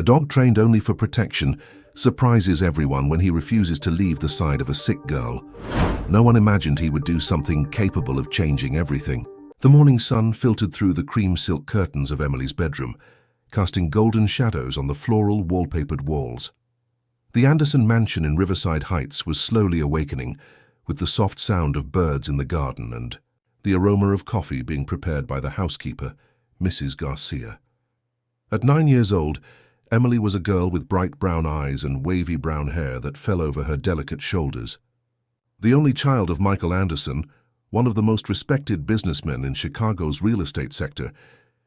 A dog trained only for protection surprises everyone when he refuses to leave the side of a sick girl. No one imagined he would do something capable of changing everything. The morning sun filtered through the cream silk curtains of Emily's bedroom, casting golden shadows on the floral wallpapered walls. The Anderson mansion in Riverside Heights was slowly awakening, with the soft sound of birds in the garden and the aroma of coffee being prepared by the housekeeper, Mrs. Garcia. At 9 years old, Emily was a girl with bright brown eyes and wavy brown hair that fell over her delicate shoulders. The only child of Michael Anderson, one of the most respected businessmen in Chicago's real estate sector,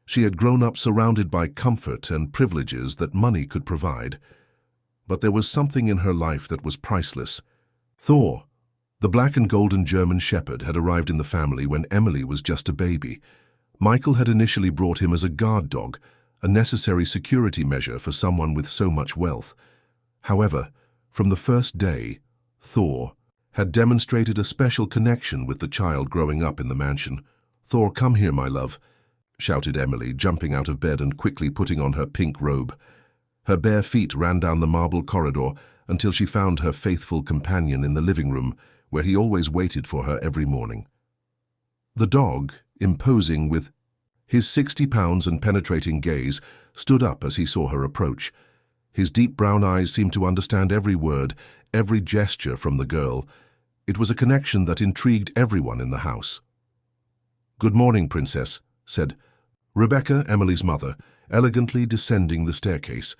she had grown up surrounded by comfort and privileges that money could provide. But there was something in her life that was priceless. Thor, the black and golden German shepherd, had arrived in the family when Emily was just a baby. Michael had initially brought him as a guard dog, a necessary security measure for someone with so much wealth. However, from the first day, Thor had demonstrated a special connection with the child growing up in the mansion. "Thor, come here, my love," shouted Emily, jumping out of bed and quickly putting on her pink robe. Her bare feet ran down the marble corridor until she found her faithful companion in the living room, where he always waited for her every morning. The dog, imposing with his 60 pounds and penetrating gaze, stood up as he saw her approach. His deep brown eyes seemed to understand every word, every gesture from the girl. It was a connection that intrigued everyone in the house. "Good morning, Princess," said Rebecca, Emily's mother, elegantly descending the staircase.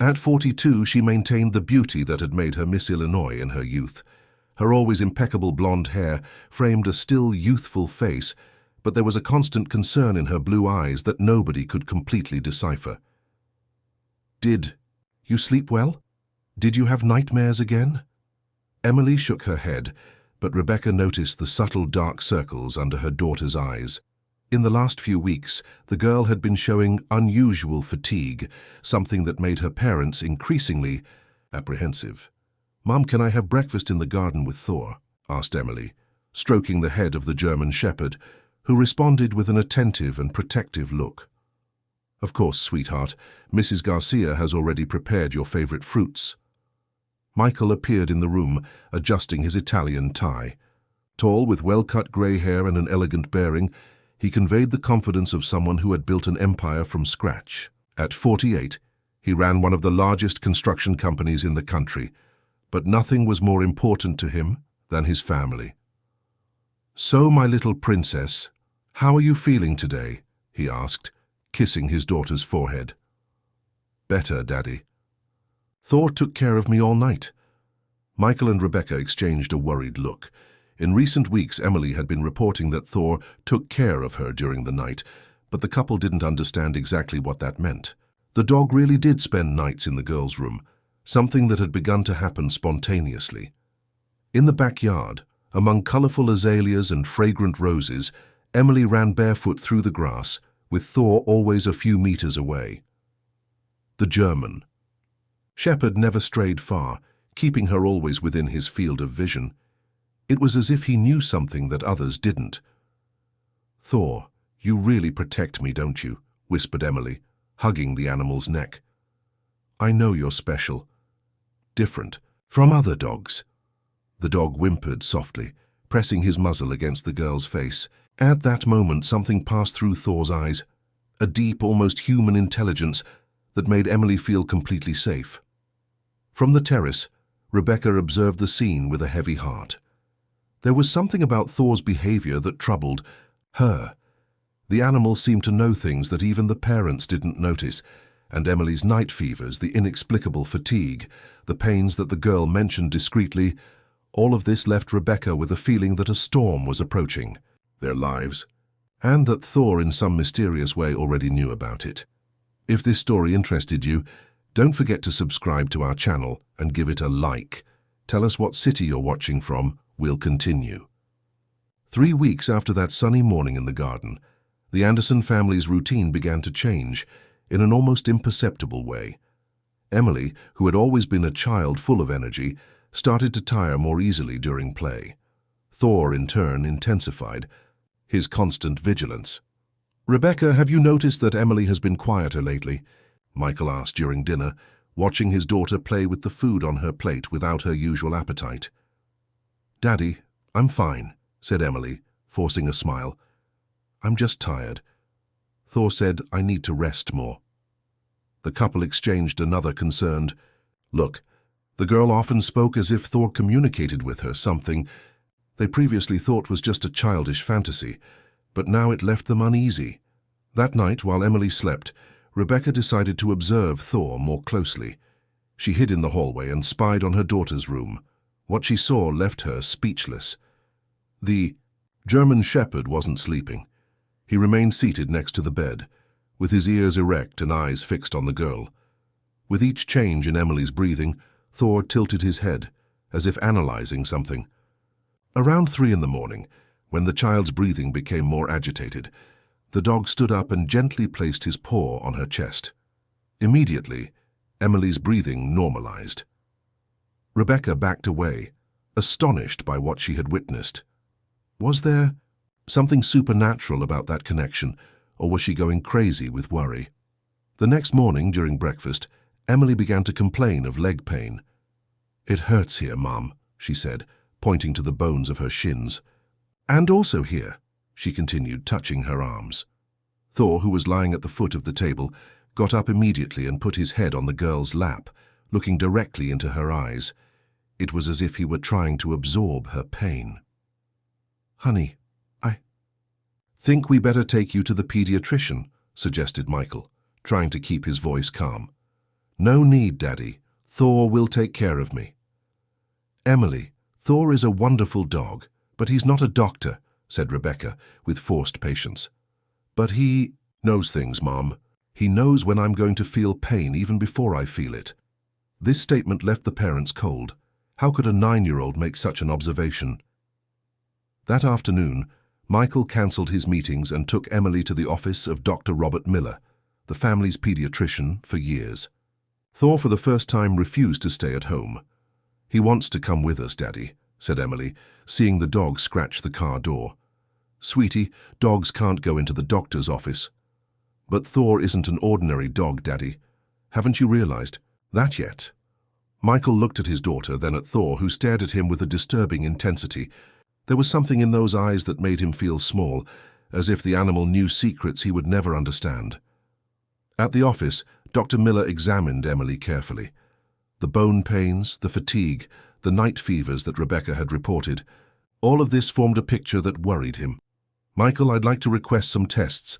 At 42, she maintained the beauty that had made her Miss Illinois in her youth. Her always impeccable blonde hair framed a still youthful face, but there was a constant concern in her blue eyes that nobody could completely decipher. "Did you sleep well? Did you have nightmares again?" Emily shook her head, but Rebecca noticed the subtle dark circles under her daughter's eyes. In the last few weeks, the girl had been showing unusual fatigue, something that made her parents increasingly apprehensive. "Mom, can I have breakfast in the garden with Thor?" asked Emily, stroking the head of the German shepherd, who responded with an attentive and protective look. "Of course, sweetheart. Mrs. Garcia has already prepared your favorite fruits." Michael appeared in the room, adjusting his Italian tie. Tall, with well-cut grey hair and an elegant bearing, he conveyed the confidence of someone who had built an empire from scratch. At 48, he ran one of the largest construction companies in the country, but nothing was more important to him than his family. "So, my little princess, how are you feeling today?" he asked, kissing his daughter's forehead. "Better, Daddy. Thor took care of me all night." Michael and Rebecca exchanged a worried look. In recent weeks, Emily had been reporting that Thor took care of her during the night, but the couple didn't understand exactly what that meant. The dog really did spend nights in the girls' room, something that had begun to happen spontaneously. In the backyard, among colorful azaleas and fragrant roses, Emily ran barefoot through the grass, with Thor always a few meters away. The German shepherd never strayed far, keeping her always within his field of vision. It was as if he knew something that others didn't. "Thor, you really protect me, don't you?" whispered Emily, hugging the animal's neck. "I know you're special. Different from other dogs." The dog whimpered softly, pressing his muzzle against the girl's face. At that moment, something passed through Thor's eyes, a deep, almost human intelligence that made Emily feel completely safe. From the terrace, Rebecca observed the scene with a heavy heart. There was something about Thor's behavior that troubled her. The animal seemed to know things that even the parents didn't notice, and Emily's night fevers, the inexplicable fatigue, the pains that the girl mentioned discreetly, all of this left Rebecca with a feeling that a storm was approaching their lives, and that Thor in some mysterious way already knew about it. If this story interested you, don't forget to subscribe to our channel and give it a like. Tell us what city you're watching from. We'll continue. 3 weeks after that sunny morning in the garden, the Anderson family's routine began to change in an almost imperceptible way. Emily, who had always been a child full of energy, started to tire more easily during play. Thor, in turn, intensified his constant vigilance. "Rebecca, have you noticed that Emily has been quieter lately?" Michael asked during dinner, watching his daughter play with the food on her plate without her usual appetite. "Daddy, I'm fine," said Emily, forcing a smile. "I'm just tired." Thor said, "I need to rest more." The couple exchanged another concerned look. The girl often spoke as if Thor communicated with her something they previously thought was just a childish fantasy, but now it left them uneasy. That night, while Emily slept, Rebecca decided to observe Thor more closely. She hid in the hallway and spied on her daughter's room. What she saw left her speechless. The German Shepherd wasn't sleeping. He remained seated next to the bed, with his ears erect and eyes fixed on the girl. With each change in Emily's breathing, Thor tilted his head, as if analyzing something. Around 3 in the morning, when the child's breathing became more agitated, the dog stood up and gently placed his paw on her chest. Immediately, Emily's breathing normalized. Rebecca backed away, astonished by what she had witnessed. Was there something supernatural about that connection, or was she going crazy with worry? The next morning, during breakfast, Emily began to complain of leg pain. "It hurts here, Mum," she said, pointing to the bones of her shins. "And also here," she continued, touching her arms. Thor, who was lying at the foot of the table, got up immediately and put his head on the girl's lap, looking directly into her eyes. It was as if he were trying to absorb her pain. "Honey, I think we better take you to the pediatrician," suggested Michael, trying to keep his voice calm. "No need, Daddy. Thor will take care of me." "Emily, Thor is a wonderful dog, but he's not a doctor," said Rebecca, with forced patience. "But he knows things, Mom. He knows when I'm going to feel pain even before I feel it." This statement left the parents cold. How could a 9-year-old make such an observation? That afternoon, Michael cancelled his meetings and took Emily to the office of Dr. Robert Miller, the family's pediatrician for years. Thor for the first time refused to stay at home. "He wants to come with us, Daddy," said Emily, seeing the dog scratch the car door. "Sweetie, dogs can't go into the doctor's office." "But Thor isn't an ordinary dog, Daddy. Haven't you realized that yet?" Michael looked at his daughter, then at Thor, who stared at him with a disturbing intensity. There was something in those eyes that made him feel small, as if the animal knew secrets he would never understand. At the office, Dr. Miller examined Emily carefully. The bone pains, the fatigue, the night fevers that Rebecca had reported, all of this formed a picture that worried him. "Michael, I'd like to request some tests.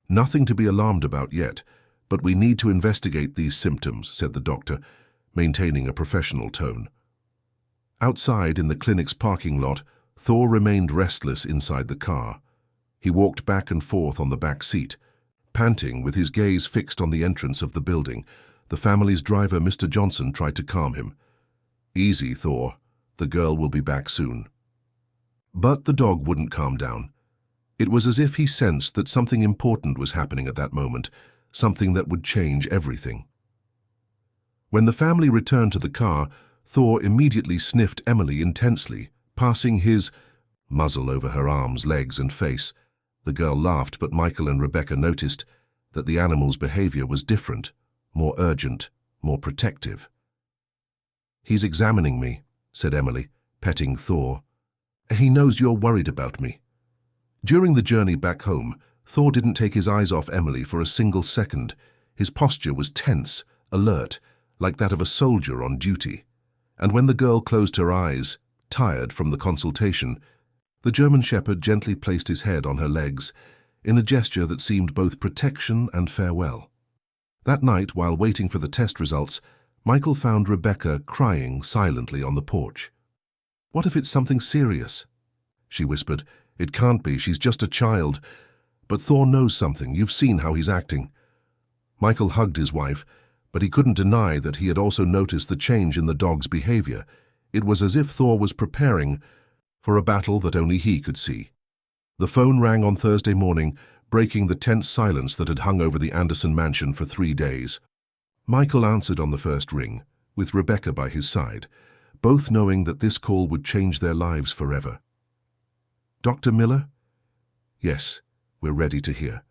Nothing to be alarmed about yet, but we need to investigate these symptoms," said the doctor, maintaining a professional tone. Outside, in the clinic's parking lot, Thor remained restless inside the car. He walked back and forth on the back seat, panting with his gaze fixed on the entrance of the building. The family's driver, Mr. Johnson, tried to calm him. "Easy, Thor. The girl will be back soon." But the dog wouldn't calm down. It was as if he sensed that something important was happening at that moment, something that would change everything. When the family returned to the car, Thor immediately sniffed Emily intensely, passing his muzzle over her arms, legs, and face. The girl laughed, but Michael and Rebecca noticed that the animal's behavior was different, more urgent, more protective. "He's examining me," said Emily, petting Thor. "He knows you're worried about me." During the journey back home, Thor didn't take his eyes off Emily for a single second. His posture was tense, alert, like that of a soldier on duty. And when the girl closed her eyes, tired from the consultation, the German Shepherd gently placed his head on her legs, in a gesture that seemed both protection and farewell. That night, while waiting for the test results, Michael found Rebecca crying silently on the porch. "What if it's something serious?" she whispered. "It can't be, she's just a child." "But Thor knows something, you've seen how he's acting." Michael hugged his wife, but he couldn't deny that he had also noticed the change in the dog's behavior. It was as if Thor was preparing for a battle that only he could see. The phone rang on Thursday morning, breaking the tense silence that had hung over the Anderson mansion for 3 days. Michael answered on the first ring, with Rebecca by his side, both knowing that this call would change their lives forever. "Dr. Miller?" "Yes, we're ready to hear."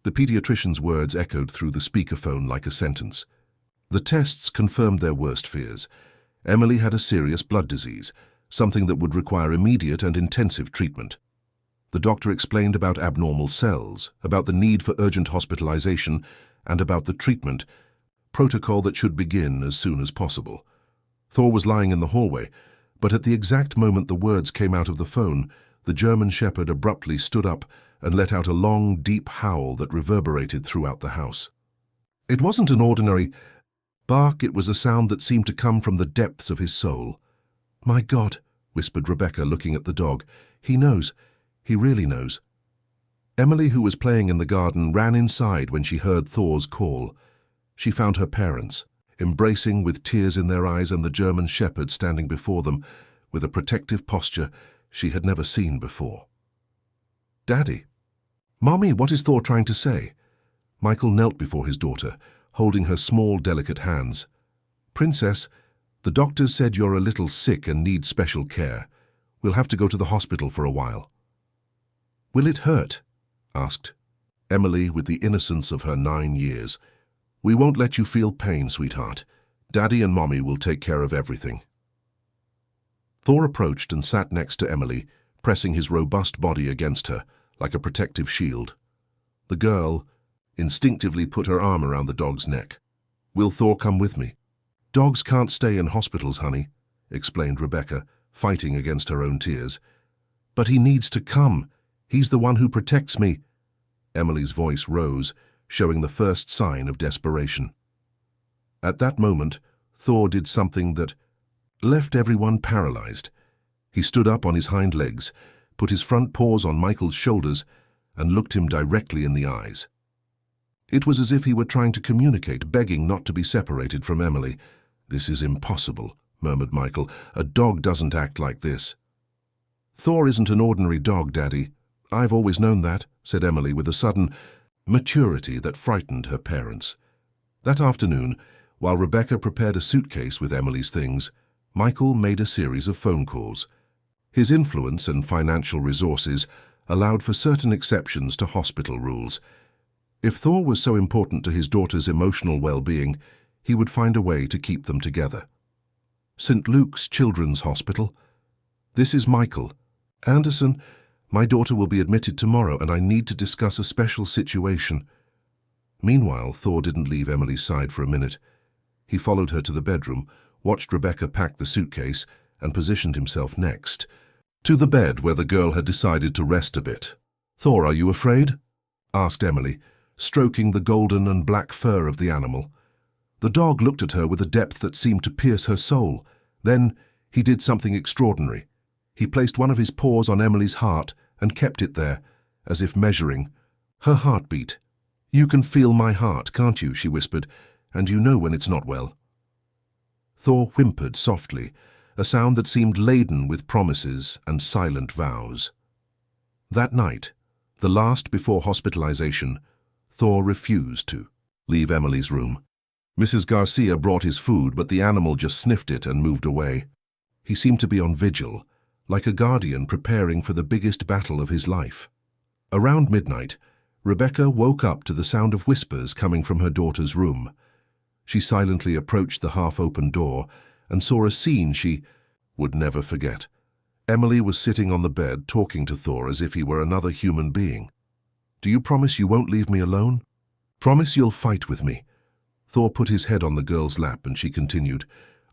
The pediatrician's words echoed through the speakerphone like a sentence. The tests confirmed their worst fears. Emily had a serious blood disease, something that would require immediate and intensive treatment. The doctor explained about abnormal cells, about the need for urgent hospitalization, and about the treatment protocol that should begin as soon as possible. Thor was lying in the hallway, but at the exact moment the words came out of the phone, the German Shepherd abruptly stood up and let out a long, deep howl that reverberated throughout the house. It wasn't an ordinary bark, it was a sound that seemed to come from the depths of his soul. "My God," whispered Rebecca, looking at the dog. "He knows. He really knows." Emily, who was playing in the garden, ran inside when she heard Thor's call. She found her parents, embracing with tears in their eyes, and the German Shepherd standing before them with a protective posture she had never seen before. "Daddy." "Mommy, what is Thor trying to say?" Michael knelt before his daughter, holding her small, delicate hands. "Princess, the doctors said you're a little sick and need special care. We'll have to go to the hospital for a while." "Will it hurt?" asked Emily with the innocence of her 9 years. "We won't let you feel pain, sweetheart. Daddy and Mommy will take care of everything." Thor approached and sat next to Emily, pressing his robust body against her, like a protective shield. The girl instinctively put her arm around the dog's neck. "Will Thor come with me?" "Dogs can't stay in hospitals, honey," explained Rebecca, fighting against her own tears. "But he needs to come. He's the one who protects me." Emily's voice rose, showing the first sign of desperation. At that moment, Thor did something that left everyone paralyzed. He stood up on his hind legs, put his front paws on Michael's shoulders, and looked him directly in the eyes. It was as if he were trying to communicate, begging not to be separated from Emily. "This is impossible," murmured Michael. "A dog doesn't act like this." "Thor isn't an ordinary dog, Daddy. I've always known that," said Emily with a sudden maturity that frightened her parents. That afternoon, while Rebecca prepared a suitcase with Emily's things, Michael made a series of phone calls. His influence and financial resources allowed for certain exceptions to hospital rules. If Thor was so important to his daughter's emotional well-being, he would find a way to keep them together. "St. Luke's Children's Hospital. This is Michael. Anderson, my daughter will be admitted tomorrow, and I need to discuss a special situation." Meanwhile, Thor didn't leave Emily's side for a minute. He followed her to the bedroom, watched Rebecca pack the suitcase, and positioned himself next to the bed where the girl had decided to rest a bit. "Thor, are you afraid?" asked Emily, stroking the golden and black fur of the animal. The dog looked at her with a depth that seemed to pierce her soul. Then he did something extraordinary. He placed one of his paws on Emily's heart and kept it there, as if measuring her heartbeat. "You can feel my heart, can't you?" she whispered, "and you know when it's not well." Thor whimpered softly, a sound that seemed laden with promises and silent vows. That night, the last before hospitalization, Thor refused to leave Emily's room. Mrs. Garcia brought his food, but the animal just sniffed it and moved away. He seemed to be on vigil, like a guardian preparing for the biggest battle of his life. Around midnight, Rebecca woke up to the sound of whispers coming from her daughter's room. She silently approached the half-open door and saw a scene she would never forget. Emily was sitting on the bed talking to Thor as if he were another human being. "Do you promise you won't leave me alone? Promise you'll fight with me?" Thor put his head on the girl's lap and she continued,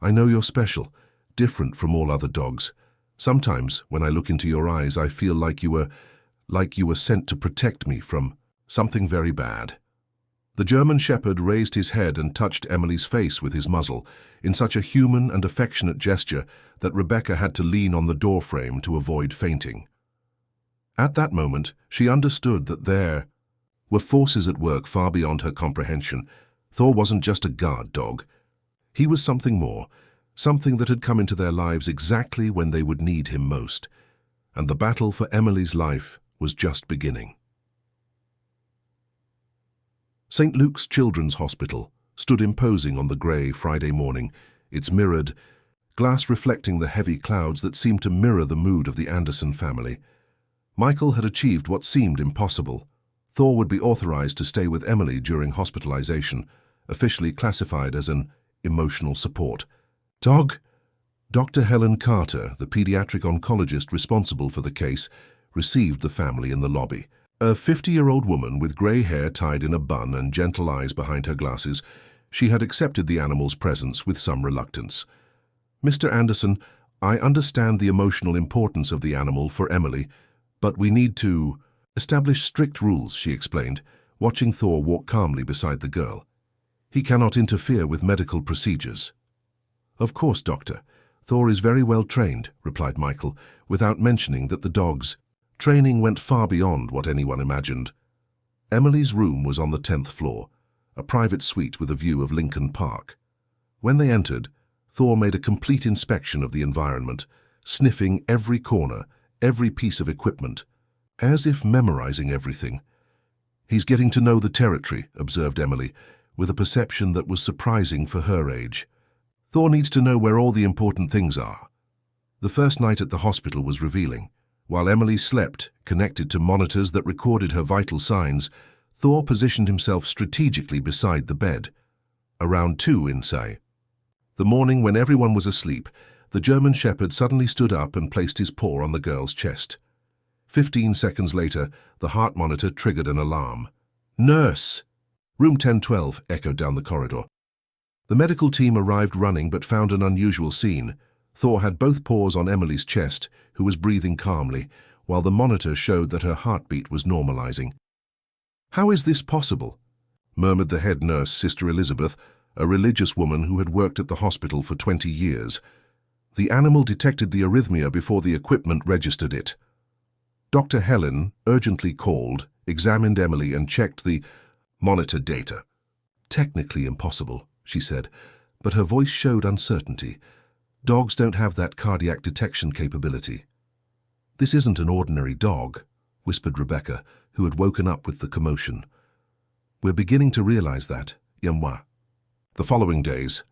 "I know you're special, different from all other dogs. Sometimes, when I look into your eyes, I feel like you were sent to protect me from something very bad." The German Shepherd raised his head and touched Emily's face with his muzzle, in such a human and affectionate gesture that Rebecca had to lean on the doorframe to avoid fainting. At that moment, she understood that there were forces at work far beyond her comprehension. Thor wasn't just a guard dog. He was something more, something that had come into their lives exactly when they would need him most. And the battle for Emily's life was just beginning. St. Luke's Children's Hospital stood imposing on the grey Friday morning, its mirrored glass reflecting the heavy clouds that seemed to mirror the mood of the Anderson family. Michael had achieved what seemed impossible. Thor would be authorized to stay with Emily during hospitalization, officially classified as an emotional support. Dr. Helen Carter, the pediatric oncologist responsible for the case, received the family in the lobby. A 50-year-old woman with grey hair tied in a bun and gentle eyes behind her glasses, she had accepted the animal's presence with some reluctance. "Mr. Anderson, I understand the emotional importance of the animal for Emily, but we need to establish strict rules," she explained, watching Thor walk calmly beside the girl. "He cannot interfere with medical procedures." "Of course, Doctor. Thor is very well trained," replied Michael, without mentioning that the dog's training went far beyond what anyone imagined. Emily's room was on the 10th floor, a private suite with a view of Lincoln Park. When they entered, Thor made a complete inspection of the environment, sniffing every corner, every piece of equipment, as if memorizing everything. "He's getting to know the territory," observed Emily, with a perception that was surprising for her age. "Thor needs to know where all the important things are." The first night at the hospital was revealing. While Emily slept, connected to monitors that recorded her vital signs, Thor positioned himself strategically beside the bed. Around 2 in, say. The morning when everyone was asleep, the German Shepherd suddenly stood up and placed his paw on the girl's chest. 15 seconds later, the heart monitor triggered an alarm. "Nurse!" "Room 1012, echoed down the corridor. The medical team arrived running but found an unusual scene. Thor had both paws on Emily's chest, who was breathing calmly, while the monitor showed that her heartbeat was normalizing. "How is this possible?" murmured the head nurse, Sister Elizabeth, a religious woman who had worked at the hospital for 20 years. "The animal detected the arrhythmia before the equipment registered it." Dr. Helen, urgently called, examined Emily and checked the monitor data. "Technically impossible," she said, but her voice showed uncertainty. "Dogs don't have that cardiac detection capability." "This isn't an ordinary dog," whispered Rebecca, who had woken up with the commotion. "We're beginning to realize that, moi." The following days,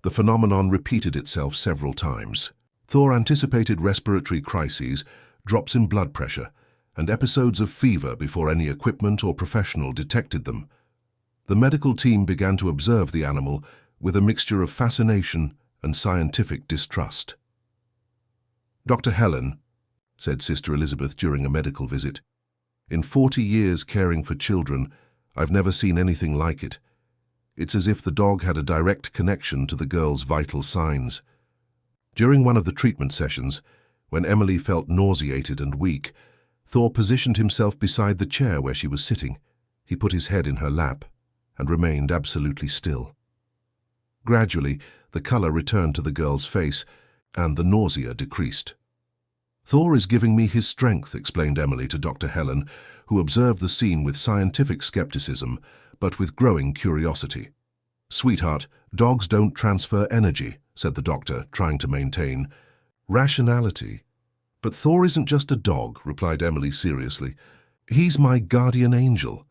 the phenomenon repeated itself several times. Thor anticipated respiratory crises, drops in blood pressure, and episodes of fever before any equipment or professional detected them. The medical team began to observe the animal with a mixture of fascination and scientific distrust. "Dr. Helen," said Sister Elizabeth during a medical visit, "in 40 years caring for children, I've never seen anything like it. It's as if the dog had a direct connection to the girl's vital signs." During one of the treatment sessions, when Emily felt nauseated and weak, Thor positioned himself beside the chair where she was sitting. He put his head in her lap and remained absolutely still. Gradually, the color returned to the girl's face, and the nausea decreased. "Thor is giving me his strength," explained Emily to Dr. Helen, who observed the scene with scientific skepticism, but with growing curiosity. "Sweetheart, dogs don't transfer energy," said the doctor, trying to maintain rationality. "But Thor isn't just a dog," replied Emily seriously. "He's my guardian angel."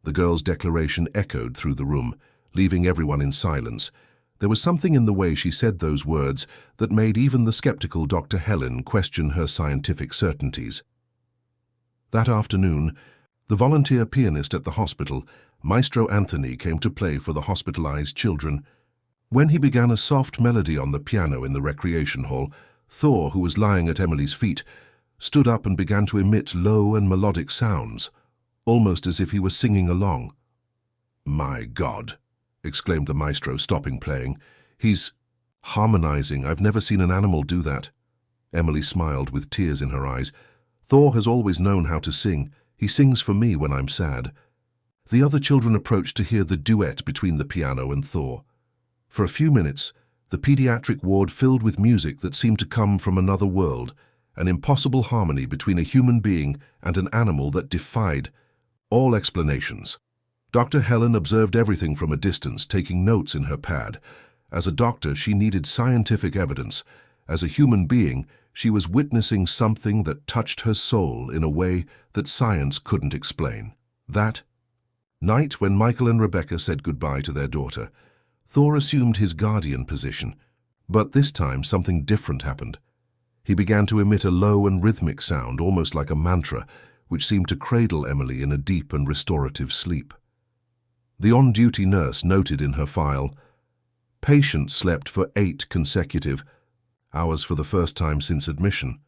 The girl's declaration echoed through the room, leaving everyone in silence. There was something in the way she said those words that made even the skeptical Dr. Helen question her scientific certainties. That afternoon, the volunteer pianist at the hospital, Maestro Anthony, came to play for the hospitalized children. When he began a soft melody on the piano in the recreation hall, Thor, who was lying at Emily's feet, stood up and began to emit low and melodic sounds, almost as if he were singing along. "My God!" exclaimed the maestro, stopping playing. "He's harmonizing. I've never seen an animal do that." Emily smiled with tears in her eyes. "Thor has always known how to sing. He sings for me when I'm sad." The other children approached to hear the duet between the piano and Thor. For a few minutes, the pediatric ward filled with music that seemed to come from another world, an impossible harmony between a human being and an animal that defied all explanations. Dr. Helen observed everything from a distance, taking notes in her pad. As a doctor, she needed scientific evidence. As a human being, she was witnessing something that touched her soul in a way that science couldn't explain. That night, when Michael and Rebecca said goodbye to their daughter, Thor assumed his guardian position. But this time, something different happened. He began to emit a low and rhythmic sound, almost like a mantra, which seemed to cradle Emily in a deep and restorative sleep. The on-duty nurse noted in her file, "Patient slept for 8 consecutive hours for the first time since admission.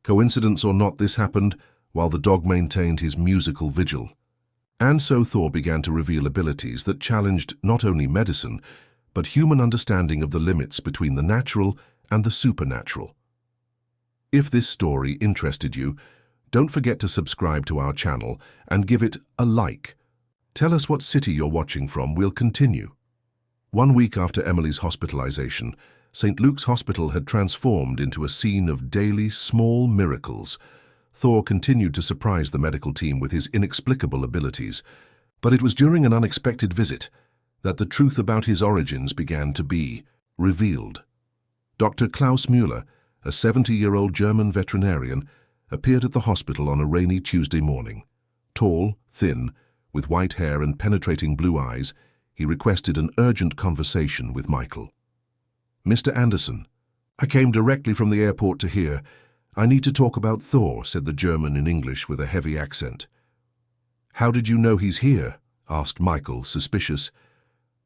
Coincidence or not, this happened while the dog maintained his musical vigil." And so Thor began to reveal abilities that challenged not only medicine, but human understanding of the limits between the natural and the supernatural. If this story interested you, don't forget to subscribe to our channel and give it a like. Tell us what city you're watching from. We'll continue. 1 week after Emily's hospitalization, St. Luke's Hospital had transformed into a scene of daily small miracles. Thor continued to surprise the medical team with his inexplicable abilities, but it was during an unexpected visit that the truth about his origins began to be revealed. Dr. Klaus Müller, a 70-year-old German veterinarian, appeared at the hospital on a rainy Tuesday morning. Tall, thin, with white hair and penetrating blue eyes, he requested an urgent conversation with Michael. "Mr. Anderson, I came directly from the airport to here. I need to talk about Thor," said the German in English with a heavy accent. "How did you know he's here?" asked Michael, suspicious.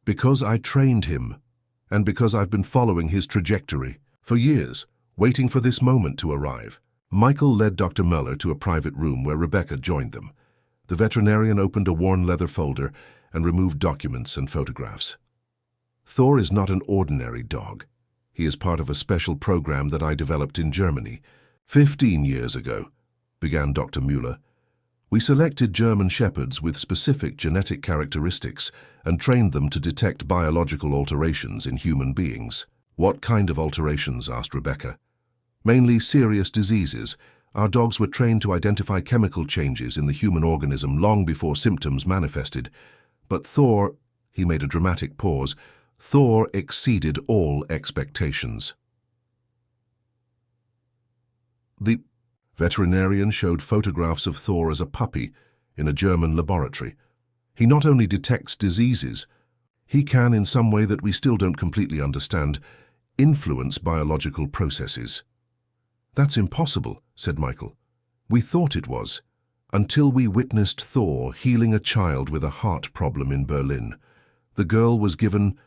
"Because I trained him, and because I've been following his trajectory for years, waiting for this moment to arrive." Michael led Dr. Müller to a private room where Rebecca joined them. The veterinarian opened a worn leather folder and removed documents and photographs. "Thor is not an ordinary dog. He is part of a special program that I developed in Germany 15 years ago," began Dr. Müller. "We selected German shepherds with specific genetic characteristics and trained them to detect biological alterations in human beings." "What kind of alterations?" asked Rebecca. "Mainly serious diseases. Our dogs were trained to identify chemical changes in the human organism long before symptoms manifested. But Thor," he made a dramatic pause, "Thor exceeded all expectations." The veterinarian showed photographs of Thor as a puppy in a German laboratory. "He not only detects diseases, he can, in some way that we still don't completely understand, influence biological processes." "That's impossible," said Michael. "We thought it was, until we witnessed Thor healing a child with a heart problem in Berlin. The girl was given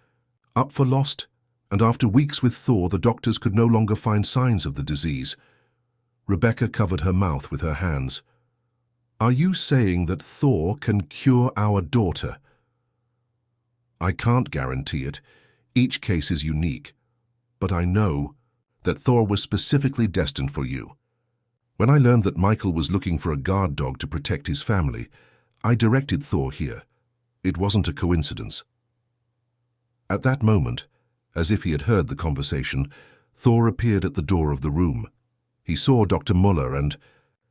up for lost, and after weeks with Thor, the doctors could no longer find signs of the disease." Rebecca covered her mouth with her hands. "Are you saying that Thor can cure our daughter?" "I can't guarantee it. Each case is unique. But I know that Thor was specifically destined for you. When I learned that Michael was looking for a guard dog to protect his family, I directed Thor here. It wasn't a coincidence." At that moment, as if he had heard the conversation, Thor appeared at the door of the room. He saw Dr. Müller and,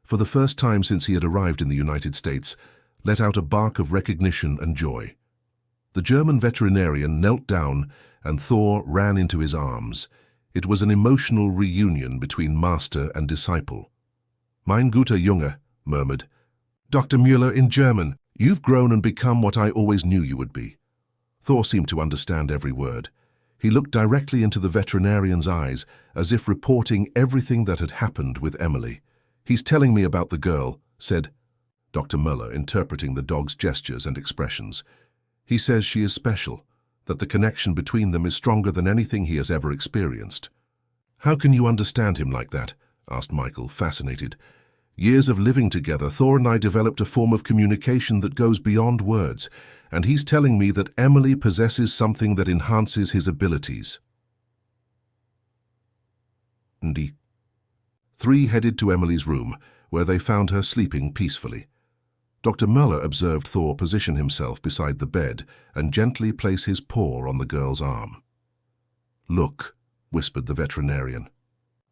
for the first time since he had arrived in the United States, let out a bark of recognition and joy. The German veterinarian knelt down and Thor ran into his arms. It was an emotional reunion between master and disciple. "Mein guter Junge," murmured Dr. Müller in German, "you've grown and become what I always knew you would be." Thor seemed to understand every word. He looked directly into the veterinarian's eyes, as if reporting everything that had happened with Emily. "He's telling me about the girl," said Dr. Müller, interpreting the dog's gestures and expressions. "He says she is special, that the connection between them is stronger than anything he has ever experienced." "How can you understand him like that?" asked Michael, fascinated. "Years of living together, Thor and I developed a form of communication that goes beyond words, and he's telling me that Emily possesses something that enhances his abilities." The three headed to Emily's room, where they found her sleeping peacefully. Dr. Müller observed Thor position himself beside the bed and gently place his paw on the girl's arm. "Look," whispered the veterinarian.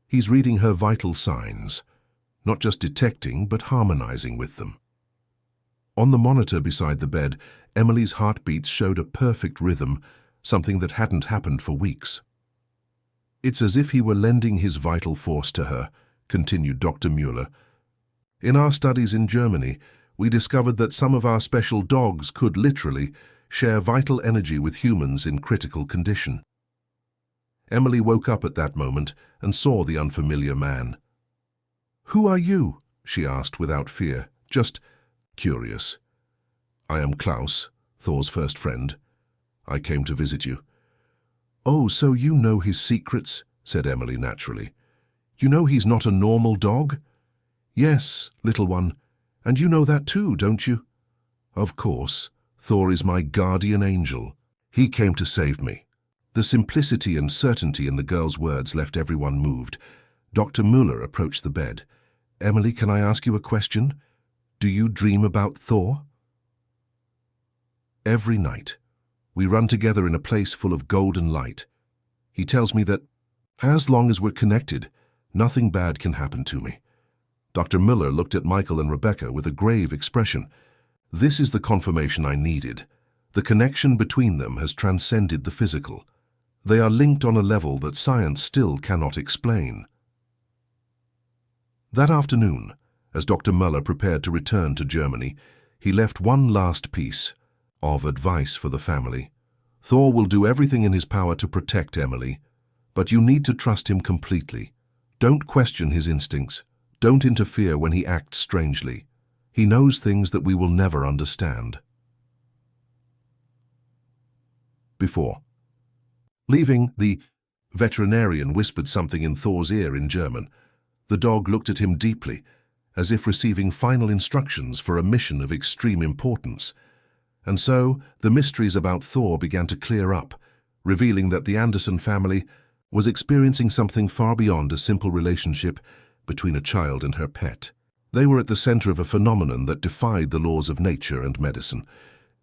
"He's reading her vital signs, not just detecting but harmonizing with them." On the monitor beside the bed, Emily's heartbeats showed a perfect rhythm, something that hadn't happened for weeks. "It's as if he were lending his vital force to her," continued Dr. Müller. "In our studies in Germany, we discovered that some of our special dogs could literally share vital energy with humans in critical condition." Emily woke up at that moment and saw the unfamiliar man. "Who are you?" she asked without fear, Just curious. I am Klaus, Thor's first friend. I came to visit you. Oh, so you know his secrets, said Emily naturally. You know he's not a normal dog? Yes, little one, and you know that too, don't you? Of course, Thor is my guardian angel. He came to save me. The simplicity and certainty in the girl's words left everyone moved. Dr. Müller approached the bed. Emily, can I ask you a question? Do you dream about Thor? Every night. We run together in a place full of golden light. He tells me that, as long as we're connected, nothing bad can happen to me. Dr. Müller looked at Michael and Rebecca with a grave expression. This is the confirmation I needed. The connection between them has transcended the physical. They are linked on a level that science still cannot explain. That afternoon, as Dr. Müller prepared to return to Germany, he left one last piece of advice for the family. Thor will do everything in his power to protect Emily, but you need to trust him completely. Don't question his instincts. Don't interfere when he acts strangely. He knows things that we will never understand. Before leaving, the veterinarian whispered something in Thor's ear in German. The dog looked at him deeply, as if receiving final instructions for a mission of extreme importance. And so, the mysteries about Thor began to clear up, revealing that the Anderson family was experiencing something far beyond a simple relationship between a child and her pet. They were at the center of a phenomenon that defied the laws of nature and medicine.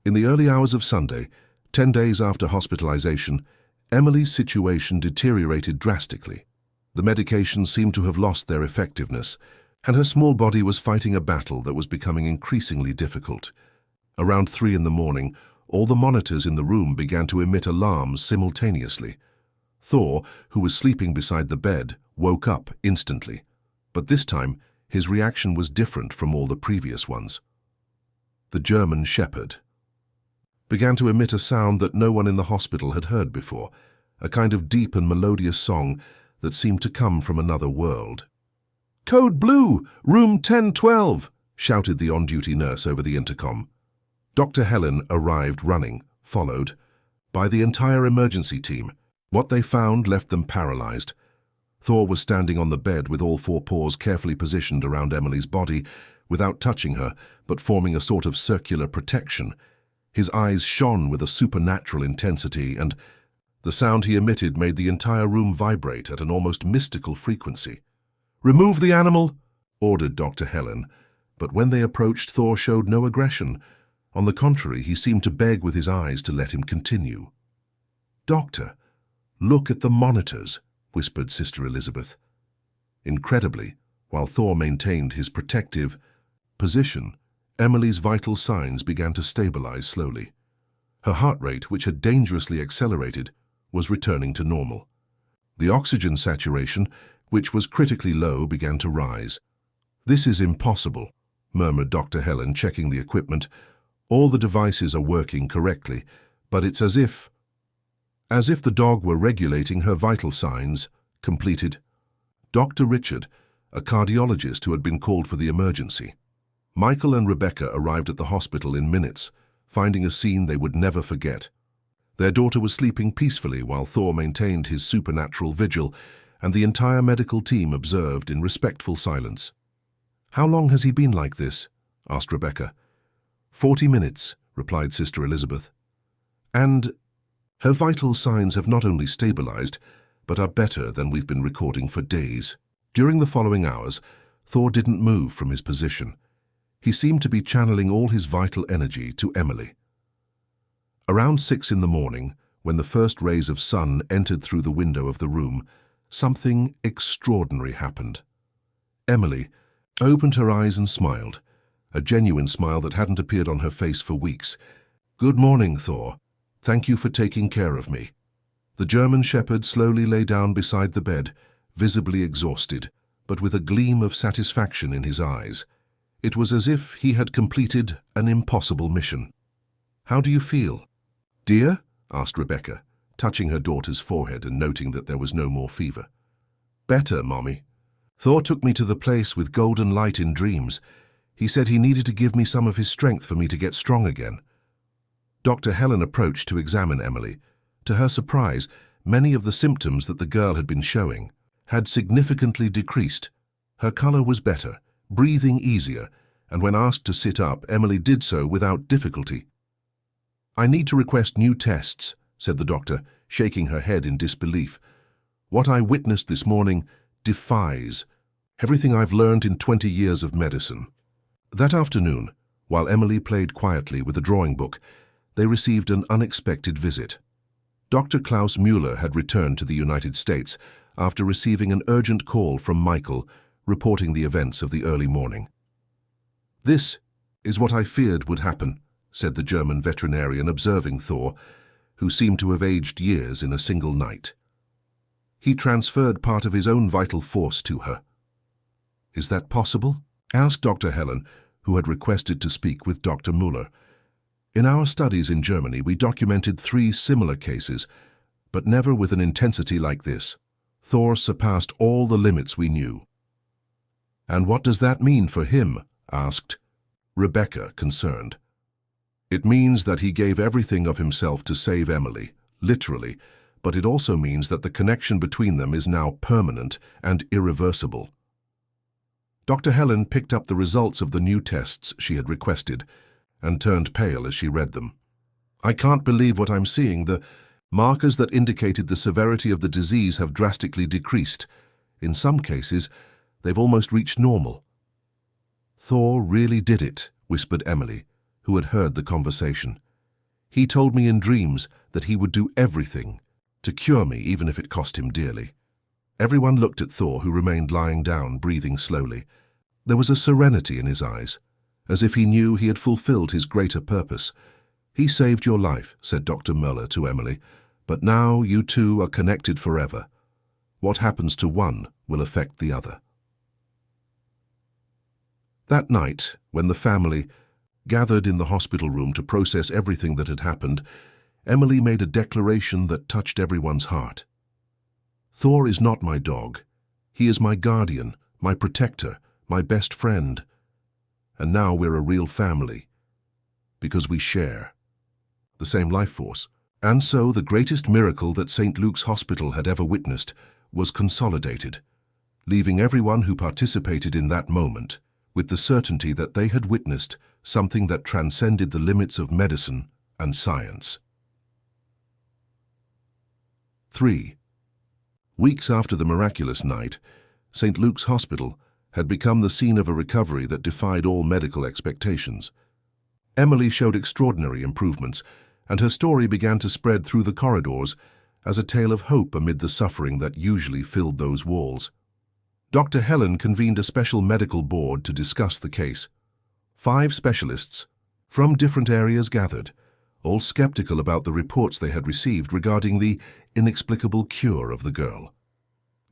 In the early hours of Sunday, 10 days after hospitalization, Emily's situation deteriorated drastically. The medications seemed to have lost their effectiveness, and her small body was fighting a battle that was becoming increasingly difficult. Around 3 in the morning, all the monitors in the room began to emit alarms simultaneously. Thor, who was sleeping beside the bed, woke up instantly. But this time, his reaction was different from all the previous ones. The German Shepherd began to emit a sound that no one in the hospital had heard before, a kind of deep and melodious song that seemed to come from another world. "Code Blue, room 1012, shouted the on-duty nurse over the intercom. Dr. Helen arrived running, followed by the entire emergency team. What they found left them paralyzed. Thor was standing on the bed with all 4 paws carefully positioned around Emily's body, without touching her, but forming a sort of circular protection. His eyes shone with a supernatural intensity, and the sound he emitted made the entire room vibrate at an almost mystical frequency. "Remove the animal," ordered Dr. Helen, but when they approached, Thor showed no aggression. On the contrary, he seemed to beg with his eyes to let him continue. "Doctor, look at the monitors," whispered Sister Elizabeth. Incredibly, while Thor maintained his protective position, Emily's vital signs began to stabilize slowly. Her heart rate, which had dangerously accelerated, was returning to normal. The oxygen saturation, which was critically low, began to rise. "This is impossible," murmured Dr. Helen, checking the equipment. "All the devices are working correctly, but it's as if the dog were regulating her vital signs." Completed. Dr. Richard, a cardiologist who had been called for the emergency. Michael and Rebecca arrived at the hospital in minutes, finding a scene they would never forget. Their daughter was sleeping peacefully while Thor maintained his supernatural vigil, and the entire medical team observed in respectful silence. "How long has he been like this?" asked Rebecca. 40 minutes, replied Sister Elizabeth. "And her vital signs have not only stabilized, but are better than we've been recording for days." During the following hours, Thor didn't move from his position. He seemed to be channeling all his vital energy to Emily. Around 6 in the morning, when the first rays of sun entered through the window of the room, something extraordinary happened. Emily opened her eyes and smiled, a genuine smile that hadn't appeared on her face for weeks. "Good morning, Thor. Thank you for taking care of me." The German Shepherd slowly lay down beside the bed, visibly exhausted, but with a gleam of satisfaction in his eyes. It was as if he had completed an impossible mission. "How do you feel?" "Dear?" asked Rebecca, touching her daughter's forehead and noting that there was no more fever. "Better, Mommy. Thor took me to the place with golden light in dreams. He said he needed to give me some of his strength for me to get strong again. Dr. Helen approached to examine Emily. To her surprise, many of the symptoms that the girl had been showing had significantly decreased. Her color was better, breathing easier, and when asked to sit up, Emily did so without difficulty. "I need to request new tests," said the doctor, shaking her head in disbelief. "What I witnessed this morning defies everything I've learned in 20 years of medicine." That afternoon, while Emily played quietly with a drawing book, they received an unexpected visit. Dr. Klaus Müller had returned to the United States after receiving an urgent call from Michael reporting the events of the early morning. "This is what I feared would happen," said the German veterinarian observing Thor, who seemed to have aged years in a single night. He transferred part of his own vital force to her. "Is that possible?" asked Dr. Helen, who had requested to speak with Dr. Müller. "In our studies in Germany, we documented 3 similar cases, but never with an intensity like this. Thor surpassed all the limits we knew." "And what does that mean for him?" asked Rebecca, concerned. "It means that he gave everything of himself to save Emily, literally, but it also means that the connection between them is now permanent and irreversible." Dr. Helen picked up the results of the new tests she had requested and turned pale as she read them. "I can't believe what I'm seeing. The markers that indicated the severity of the disease have drastically decreased. In some cases, they've almost reached normal." "Thor really did it," whispered Emily, who had heard the conversation. "He told me in dreams that he would do everything to cure me, even if it cost him dearly." Everyone looked at Thor, who remained lying down, breathing slowly. There was a serenity in his eyes, as if he knew he had fulfilled his greater purpose. "He saved your life," said Dr. Müller to Emily, "but now you two are connected forever. What happens to one will affect the other." That night, when the family gathered in the hospital room to process everything that had happened, Emily made a declaration that touched everyone's heart. "Thor is not my dog. He is my guardian, my protector, my best friend. And now we're a real family, because we share the same life force." And so the greatest miracle that St. Luke's Hospital had ever witnessed was consolidated, leaving everyone who participated in that moment with the certainty that they had witnessed something that transcended the limits of medicine and science. 3. Weeks after the miraculous night, St. Luke's Hospital had become the scene of a recovery that defied all medical expectations. Emily showed extraordinary improvements, and her story began to spread through the corridors as a tale of hope amid the suffering that usually filled those walls. Dr. Helen convened a special medical board to discuss the case. 5 specialists from different areas gathered, all skeptical about the reports they had received regarding the inexplicable cure of the girl.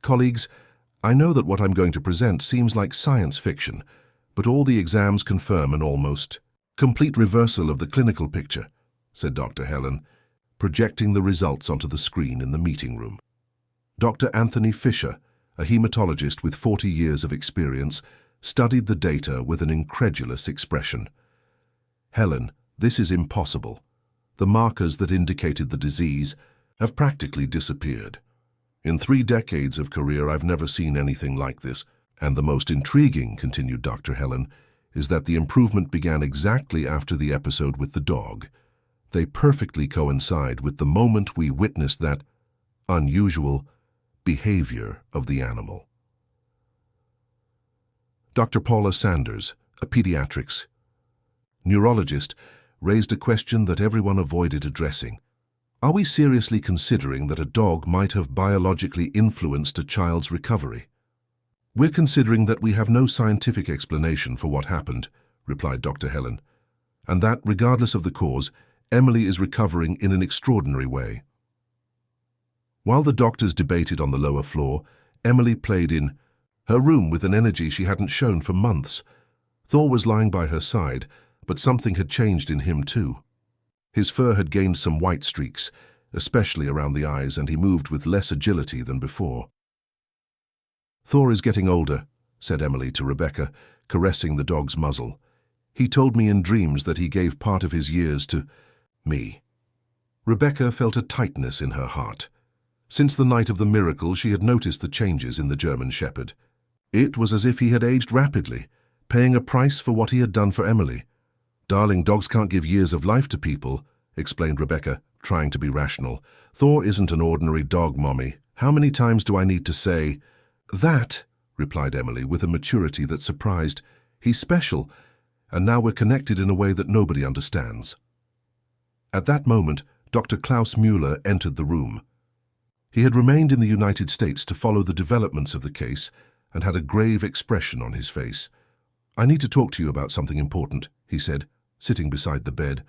"Colleagues, I know that what I'm going to present seems like science fiction, but all the exams confirm an almost complete reversal of the clinical picture," said Dr. Helen, projecting the results onto the screen in the meeting room. Dr. Anthony Fisher, a hematologist with 40 years of experience, studied the data with an incredulous expression. "Helen, this is impossible. The markers that indicated the disease have practically disappeared. In 3 decades of career, I've never seen anything like this. And the most intriguing," continued Dr. Helen, "is that the improvement began exactly after the episode with the dog. They perfectly coincide with the moment we witnessed that unusual behavior of the animal." Dr. Paula Sanders, a pediatrics neurologist, raised a question that everyone avoided addressing. Are we seriously considering that a dog might have biologically influenced a child's recovery? "We're considering that we have no scientific explanation for what happened," replied Dr. Helen, "and that, regardless of the cause, Emily is recovering in an extraordinary way." While the doctors debated on the lower floor, Emily played in her room with an energy she hadn't shown for months. Thor was lying by her side, but something had changed in him too. His fur had gained some white streaks, especially around the eyes, and he moved with less agility than before. "Thor is getting older," said Emily to Rebecca, caressing the dog's muzzle. "He told me in dreams that he gave part of his years to me." Rebecca felt a tightness in her heart. Since the night of the miracle, she had noticed the changes in the German Shepherd. It was as if he had aged rapidly, paying a price for what he had done for Emily. "Darling, dogs can't give years of life to people," explained Rebecca, trying to be rational. "Thor isn't an ordinary dog, Mommy. How many times do I need to say—" "That," replied Emily with a maturity that surprised. "He's special, and now we're connected in a way that nobody understands." At that moment, Dr. Klaus Müller entered the room. He had remained in the United States to follow the developments of the case and had a grave expression on his face. "I need to talk to you about something important," he said, sitting beside the bed.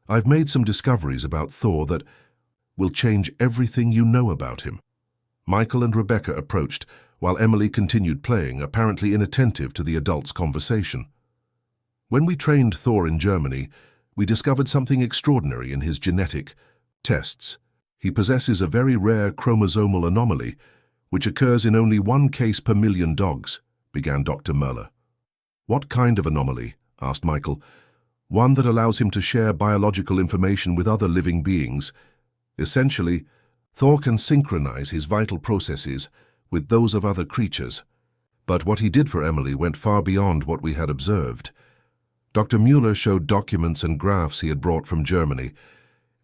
"I've made some discoveries about Thor that will change everything you know about him." Michael and Rebecca approached, while Emily continued playing, apparently inattentive to the adults' conversation. "When we trained Thor in Germany, we discovered something extraordinary in his genetic tests. He possesses a very rare chromosomal anomaly, which occurs in only one case per million dogs," began Dr. Müller. "What kind of anomaly?" asked Michael. "One that allows him to share biological information with other living beings. Essentially, Thor can synchronize his vital processes with those of other creatures. But what he did for Emily went far beyond what we had observed." Dr. Müller showed documents and graphs he had brought from Germany.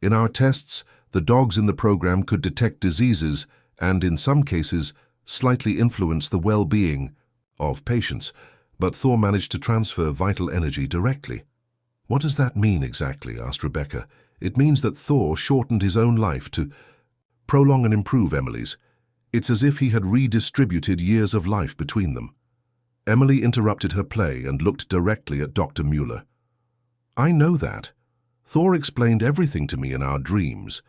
"In our tests, the dogs in the program could detect diseases and, in some cases, slightly influence the well-being of patients, but Thor managed to transfer vital energy directly." "What does that mean exactly?" asked Rebecca. "It means that Thor shortened his own life to prolong and improve Emily's. It's as if he had redistributed years of life between them." Emily interrupted her play and looked directly at Dr. Müller. "I know that. Thor explained everything to me in our dreams.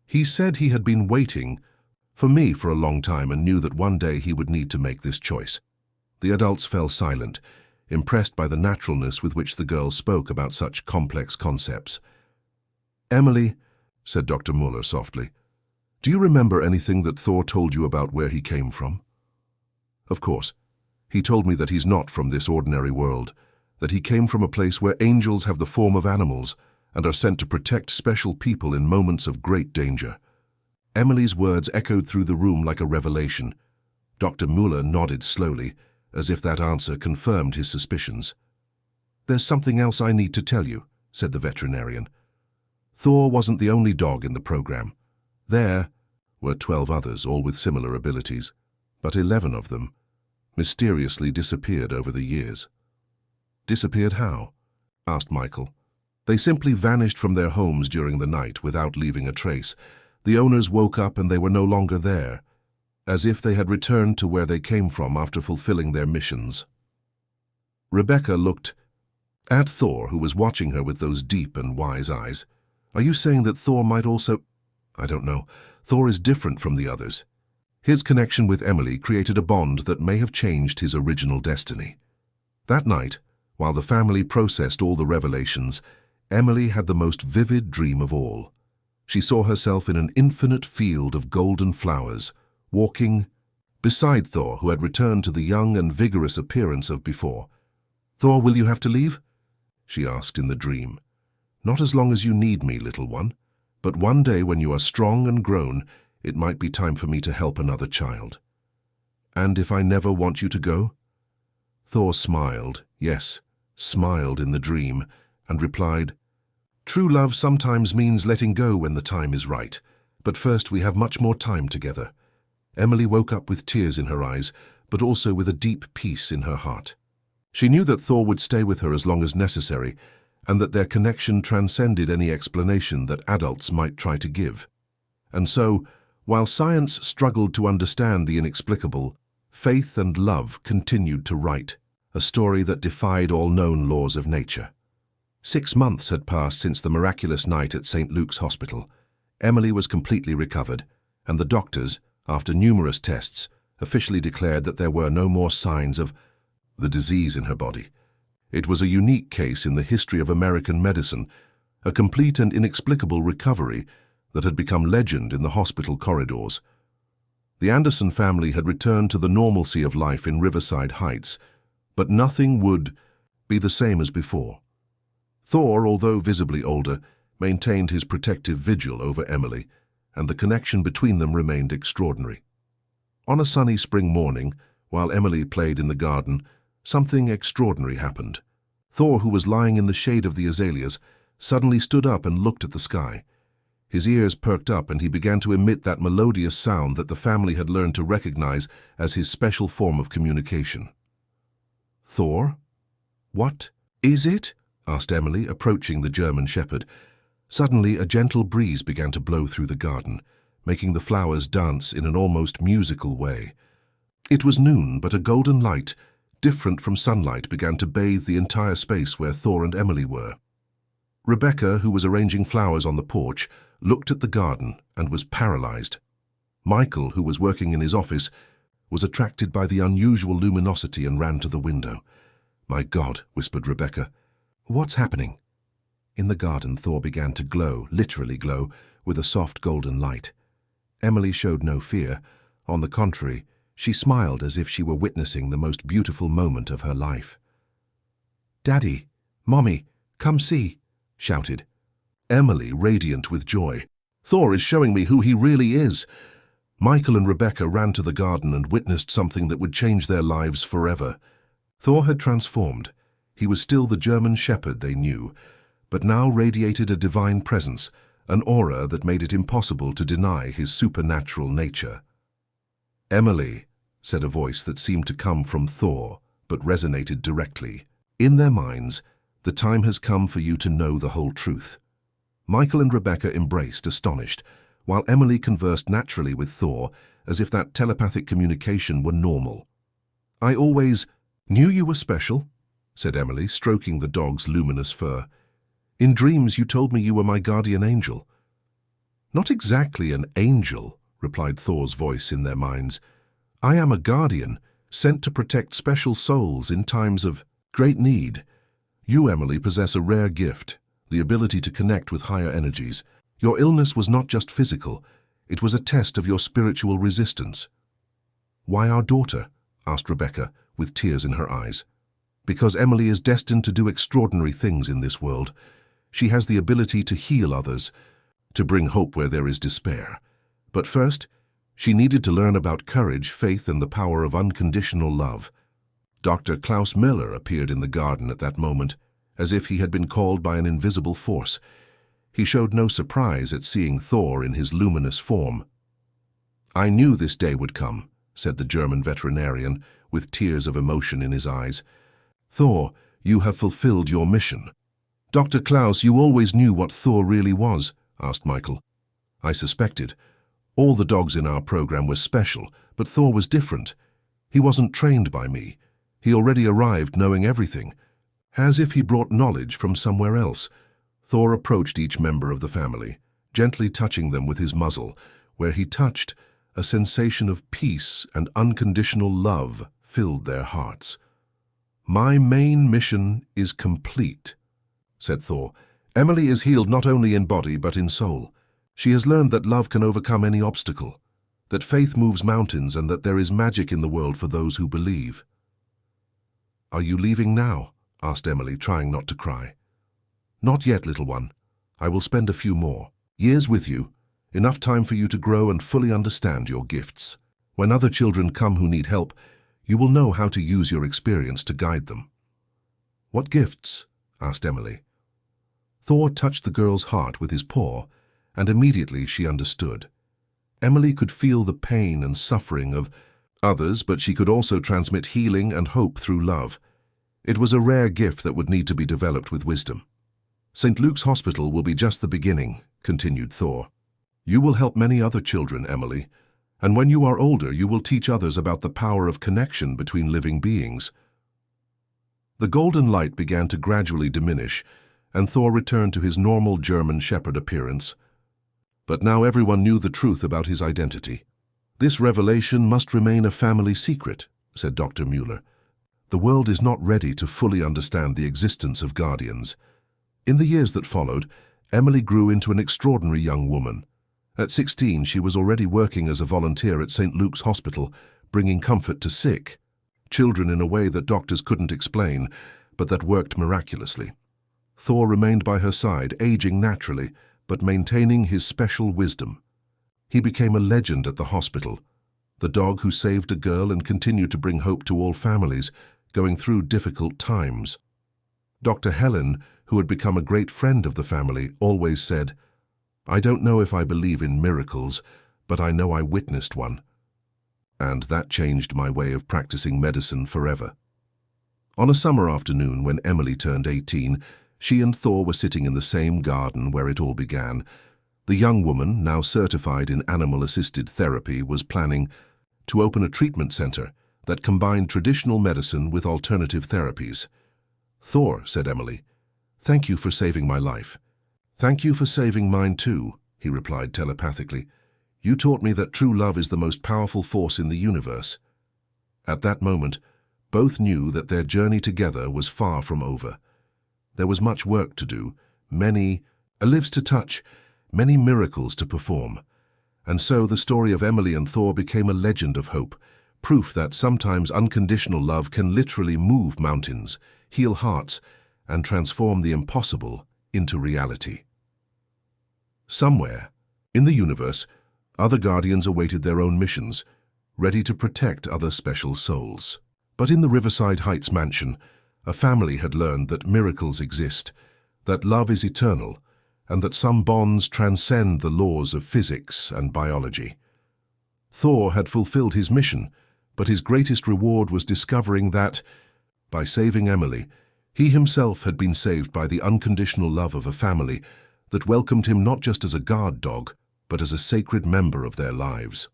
He said he had been waiting for me for a long time and knew that one day he would need to make this choice." The adults fell silent, impressed by the naturalness with which the girls spoke about such complex concepts. "Emily," said Dr. Müller softly, "do you remember anything that Thor told you about where he came from?" "Of course. He told me that he's not from this ordinary world, that he came from a place where angels have the form of animals and are sent to protect special people in moments of great danger." Emily's words echoed through the room like a revelation. Dr. Müller nodded slowly, as if that answer confirmed his suspicions. "There's something else I need to tell you," said the veterinarian. "Thor wasn't the only dog in the program. There were 12 others, all with similar abilities, but 11 of them mysteriously disappeared over the years." "Disappeared how?" asked Michael. "They simply vanished from their homes during the night without leaving a trace. The owners woke up and they were no longer there, as if they had returned to where they came from after fulfilling their missions." Rebecca looked at Thor, who was watching her with those deep and wise eyes. "Are you saying that Thor might also—" "I don't know. Thor is different from the others. His connection with Emily created a bond that may have changed his original destiny." That night, while the family processed all the revelations, Emily had the most vivid dream of all. She saw herself in an infinite field of golden flowers, walking beside Thor, who had returned to the young and vigorous appearance of before. "Thor, will you have to leave?" she asked in the dream. "Not as long as you need me, little one, but one day when you are strong and grown, it might be time for me to help another child." "And if I never want you to go?" Thor smiled, yes, smiled in the dream, and replied, "True love sometimes means letting go when the time is right, but first we have much more time together." Emily woke up with tears in her eyes, but also with a deep peace in her heart. She knew that Thor would stay with her as long as necessary, and that their connection transcended any explanation that adults might try to give. And so, while science struggled to understand the inexplicable, faith and love continued to write, a story that defied all known laws of nature. 6 months had passed since the miraculous night at St. Luke's Hospital. Emily was completely recovered, and the doctors, after numerous tests, officially declared that there were no more signs of the disease in her body. It was a unique case in the history of American medicine, a complete and inexplicable recovery that had become legend in the hospital corridors. The Anderson family had returned to the normalcy of life in Riverside Heights, but nothing would be the same as before. Thor, although visibly older, maintained his protective vigil over Emily, and the connection between them remained extraordinary. On a sunny spring morning, while Emily played in the garden, something extraordinary happened. Thor, who was lying in the shade of the azaleas, suddenly stood up and looked at the sky. His ears perked up and he began to emit that melodious sound that the family had learned to recognize as his special form of communication. "Thor? What is it?" asked Emily, approaching the German shepherd. Suddenly, a gentle breeze began to blow through the garden, making the flowers dance in an almost musical way. It was noon, but a golden light, different from sunlight, began to bathe the entire space where Thor and Emily were. Rebecca, who was arranging flowers on the porch, looked at the garden and was paralyzed. Michael, who was working in his office, was attracted by the unusual luminosity and ran to the window. "My God," whispered Rebecca. "What's happening?" In the garden, Thor began to glow, literally glow, with a soft golden light. Emily showed no fear. On the contrary, she smiled as if she were witnessing the most beautiful moment of her life. "Daddy, Mommy, come see," shouted Emily, radiant with joy. "Thor is showing me who he really is." Michael and Rebecca ran to the garden and witnessed something that would change their lives forever. Thor had transformed. He was still the German shepherd they knew, but now radiated a divine presence, an aura that made it impossible to deny his supernatural nature. "Emily," said a voice that seemed to come from Thor, but resonated directly. "In their minds, the time has come for you to know the whole truth." Michael and Rebecca embraced, astonished, while Emily conversed naturally with Thor, as if that telepathic communication were normal. "I always knew you were special," said Emily, stroking the dog's luminous fur. "In dreams you told me you were my guardian angel." "Not exactly an angel," replied Thor's voice in their minds. "I am a guardian, sent to protect special souls in times of great need. You, Emily, possess a rare gift, the ability to connect with higher energies. Your illness was not just physical, it was a test of your spiritual resistance." "Why our daughter?" asked Rebecca, with tears in her eyes. "Because Emily is destined to do extraordinary things in this world. She has the ability to heal others, to bring hope where there is despair. But first, she needed to learn about courage, faith, and the power of unconditional love." Dr. Klaus Miller appeared in the garden at that moment, as if he had been called by an invisible force. He showed no surprise at seeing Thor in his luminous form. "I knew this day would come," said the German veterinarian, with tears of emotion in his eyes. "Thor, you have fulfilled your mission." "Dr. Klaus, you always knew what Thor really was?" asked Michael. "I suspected. All the dogs in our program were special, but Thor was different. He wasn't trained by me. He already arrived knowing everything, as if he brought knowledge from somewhere else." Thor approached each member of the family, gently touching them with his muzzle. Where he touched, a sensation of peace and unconditional love filled their hearts. "My main mission is complete," said Thor. "Emily is healed not only in body but in soul. She has learned that love can overcome any obstacle, that faith moves mountains, and that there is magic in the world for those who believe." "Are you leaving now?" asked Emily, trying not to cry. "Not yet, little one. I will spend a few more years with you, enough time for you to grow and fully understand your gifts. When other children come who need help, you will know how to use your experience to guide them." "What gifts?" asked Emily. Thor touched the girl's heart with his paw, and immediately she understood. Emily could feel the pain and suffering of others, but she could also transmit healing and hope through love. It was a rare gift that would need to be developed with wisdom. "St. Luke's Hospital will be just the beginning," continued Thor. "You will help many other children, Emily, and when you are older you will teach others about the power of connection between living beings." The golden light began to gradually diminish, and Thor returned to his normal German shepherd appearance. But now everyone knew the truth about his identity. "This revelation must remain a family secret," said Dr. Mueller. "The world is not ready to fully understand the existence of guardians." In the years that followed, Emily grew into an extraordinary young woman. At 16, she was already working as a volunteer at St. Luke's Hospital, bringing comfort to sick children in a way that doctors couldn't explain, but that worked miraculously. Thor remained by her side, aging naturally, but maintaining his special wisdom. He became a legend at the hospital, the dog who saved a girl and continued to bring hope to all families going through difficult times. Dr. Helen, who had become a great friend of the family, always said, "I don't know if I believe in miracles, but I know I witnessed one." And that changed my way of practicing medicine forever. On a summer afternoon when Emily turned 18, she and Thor were sitting in the same garden where it all began. The young woman, now certified in animal-assisted therapy, was planning to open a treatment center that combined traditional medicine with alternative therapies. "Thor," said Emily, "thank you for saving my life." "Thank you for saving mine too," he replied telepathically. "You taught me that true love is the most powerful force in the universe." At that moment, both knew that their journey together was far from over. There was much work to do, many lives to touch, many miracles to perform. And so the story of Emily and Thor became a legend of hope, proof that sometimes unconditional love can literally move mountains, heal hearts, and transform the impossible into reality. Somewhere, in the universe, other guardians awaited their own missions, ready to protect other special souls. But in the Riverside Heights mansion, a family had learned that miracles exist, that love is eternal, and that some bonds transcend the laws of physics and biology. Thor had fulfilled his mission, but his greatest reward was discovering that, by saving Emily, he himself had been saved by the unconditional love of a family that welcomed him not just as a guard dog, but as a sacred member of their lives.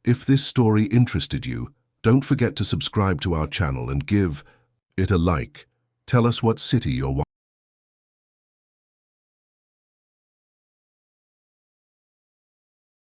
If this story interested you, don't forget to subscribe to our channel and give it a like. Tell us what city you're watching.